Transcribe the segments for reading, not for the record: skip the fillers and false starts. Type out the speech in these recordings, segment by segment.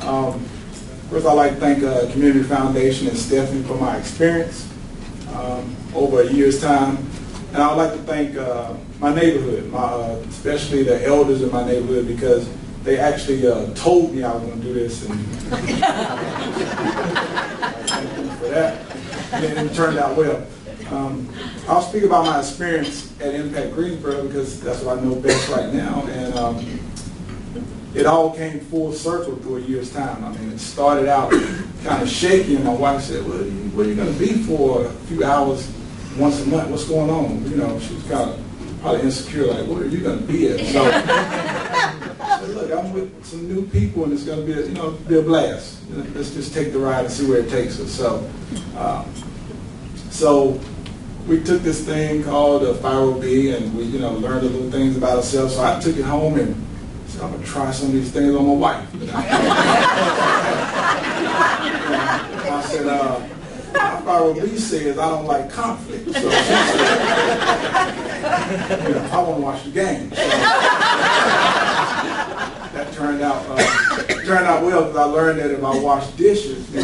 First, I'd like to thank Community Foundation and Stephanie for my experience over a year's time. And I would like to thank my neighborhood, especially the elders in my neighborhood, because they actually told me I was going to do this. And thank you for that. And it turned out well. I'll speak about my experience at IMPACT Greensboro because that's what I know best right now. And it all came full circle through a year's time. I mean, it started out kind of shaky, and my wife said, well, where are you going to be for a few hours once a month? What's going on? You know, she was kind of probably insecure, like, where are you going to be at? So I said, look, I'm with some new people, and it's going to be, be a blast. Let's just take the ride and see where it takes us. So we took this thing called 5OB, and we, learned a little things about ourselves. So I took it home and said, I'm going to try some of these things on my wife. I said, my 5OB says I don't like conflict. So she said, I want to watch the game. So that turned out well because I learned that if I wash dishes, I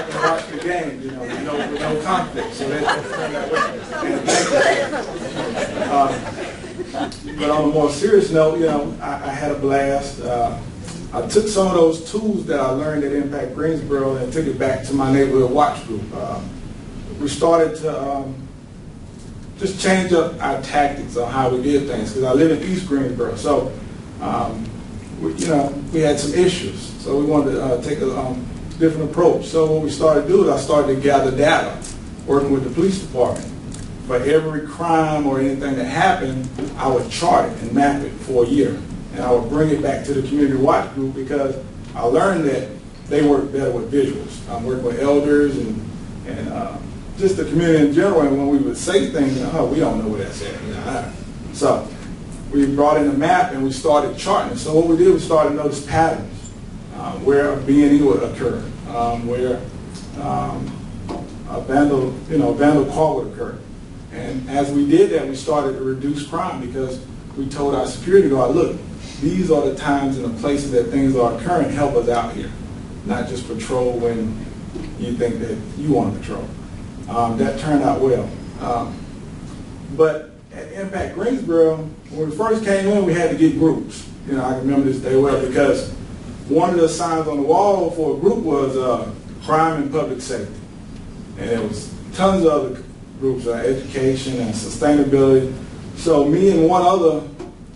can watch the game, with no conflict. So that turned out well. But on a more serious note, I had a blast. I took some of those tools that I learned at IMPACT Greensboro and took it back to my neighborhood watch group. We started to just change up our tactics on how we did things because I live in East Greensboro. So, we had some issues. So we wanted to take a different approach. So what we started to do is I started to gather data, working with the police department. For every crime or anything that happened, I would chart it and map it for a year. And I would bring it back to the community watch group because I learned that they work better with visuals. I'm working with elders and just the community in general, and when we would say things, we don't know where that's at. So we brought in a map and we started charting. So what we did, we started to notice patterns where a B&E would occur, where a vandal car would occur. And as we did that, we started to reduce crime because we told our security guard, look, these are the times and the places that things are occurring. Help us out here, not just patrol when you think that you want to patrol. That turned out well. But at IMPACT Greensboro, when we first came in, we had to get groups. I remember this day well because one of the signs on the wall for a group was crime and public safety. And there was tons of other groups, education and sustainability. So me and one other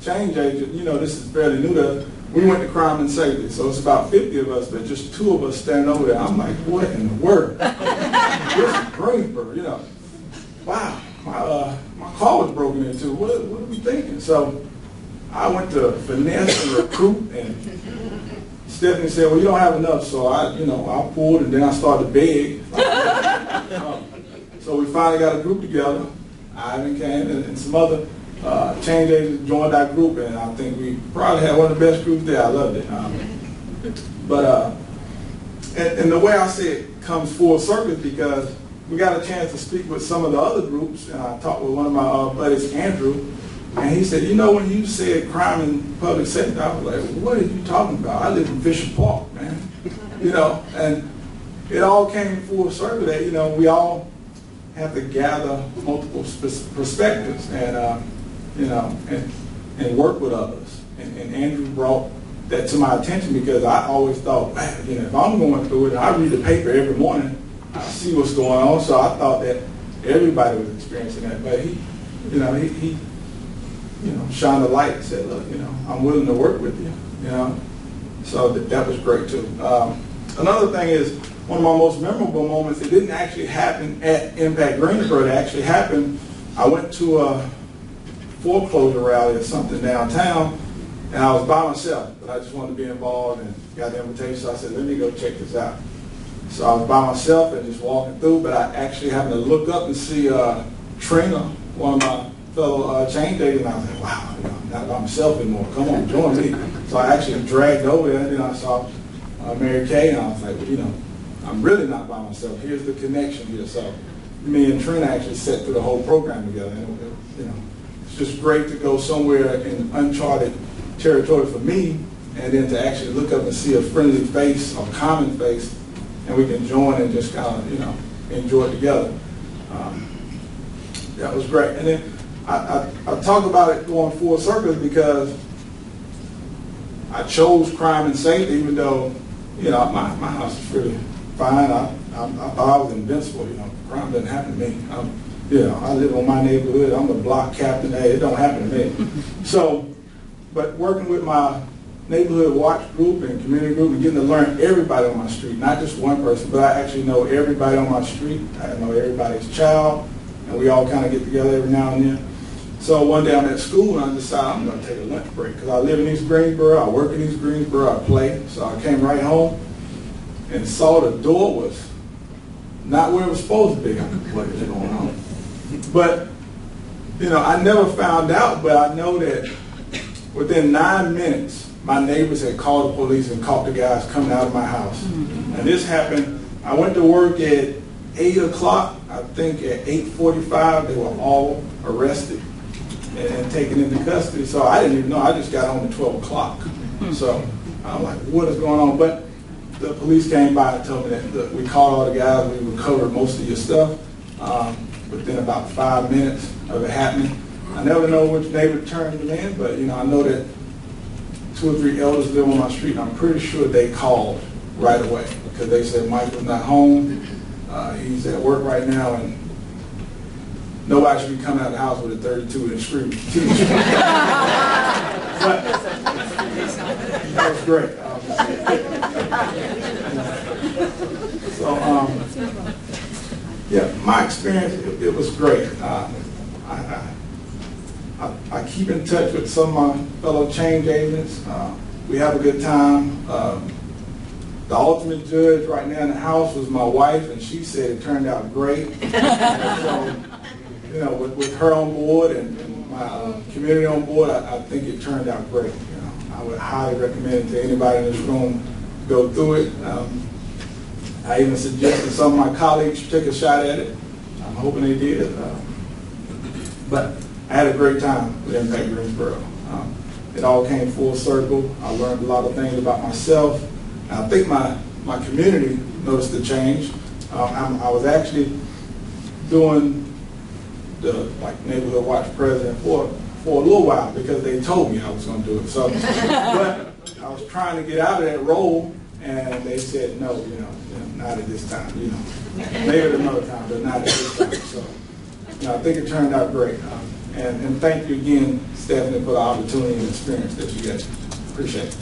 change agent, this is fairly new to us, we went to crime and safety. So it's about 50 of us, but just 2 of us standing over there. I'm like, what in the world? This is Greensboro, wow, my car was broken into. What are we thinking? So I went to finesse and recruit, and Stephanie said, well, you don't have enough. So I pulled, and then I started to beg. So we finally got a group together. Ivan came and some other change agents joined our group, and I think we probably had one of the best groups there. I loved it. And the way I say it comes full circle because we got a chance to speak with some of the other groups, and I talked with one of my buddies, Andrew, and he said, when you said crime and public safety, I was like, what are you talking about? I live in Fisher Park, man. And it all came full circle that, we all have to gather multiple perspectives and work with others. And Andrew brought that to my attention because I always thought, if I'm going through it, I read the paper every morning, I see what's going on. So I thought that everybody was experiencing that. But he shined a light and said, look, I'm willing to work with you. So that was great too. Another thing is, one of my most memorable moments, it didn't actually happen at IMPACT Greensboro. It actually happened, I went to a foreclosure rally or something downtown, and I was by myself, but I just wanted to be involved and got the invitation, so I said, let me go check this out. So I was by myself and just walking through, but I actually happened to look up and see Trina, one of my fellow change agents, and I was like, wow, I'm not by myself anymore. Come on, join me. So I actually dragged over there, and I saw Mary Kay, and I was like, I'm really not by myself. Here's the connection here. So me and Trina actually set through the whole program together. And, it's just great to go somewhere in uncharted territory for me and then to actually look up and see a friendly face or common face, and we can join and just kind of, you know, enjoy it together. That was great. And then I talk about it going full circle because I chose crime and safety, even though, you know, my house is really fine. I thought I was invincible. You know, crime doesn't happen to me. You know, I live on my neighborhood. I'm the block captain. Hey, it don't happen to me. So, but working with my neighborhood watch group and community group and getting to learn everybody on my street, not just one person, but I actually know everybody on my street. I know everybody's child, and we all kind of get together every now and then. So one day I'm at school and I decided I'm going to take a lunch break because I live in East Greensboro, I work in East Greensboro, I play. So I came right home and saw the door was not where it was supposed to be. I'm like, what is going on? But, you know, I never found out, but I know that within 9 minutes, my neighbors had called the police and caught the guys coming out of my house. And this happened, I went to work at 8 o'clock. I think at 8:45, they were all arrested and taken into custody. So I didn't even know. I just got home at 12 o'clock. So I'm like, what is going on? But the police came by and told me that we caught all the guys. We recovered most of your stuff within about 5 minutes of it happening. I never know which neighbor turned them in, but you know, I know that 2 or 3 elders live on my street. And I'm pretty sure they called right away because they said Michael's not home. He's at work right now, and nobody should be coming out of the house with a 32 and screaming. But that was great. So, yeah, my experience, it was great. I keep in touch with some of my fellow change agents. We have a good time. The ultimate judge right now in the house was my wife, and she said it turned out great. So, you know, with her on board and my community on board, I think it turned out great. You know, I would highly recommend it to anybody in this room to go through it. I even suggested some of my colleagues take a shot at it. I'm hoping they did. But I had a great time with IMPACT Greensboro. It all came full circle. I learned a lot of things about myself. I think my community noticed the change. I was actually doing the neighborhood watch president for a little while because they told me I was going to do it. So, but I was trying to get out of that role, and they said no, you know, not at this time. You know, maybe at another time, but not at this time. So, you know, I think it turned out great. And thank you again, Stephanie, for the opportunity and experience that you guys appreciate it.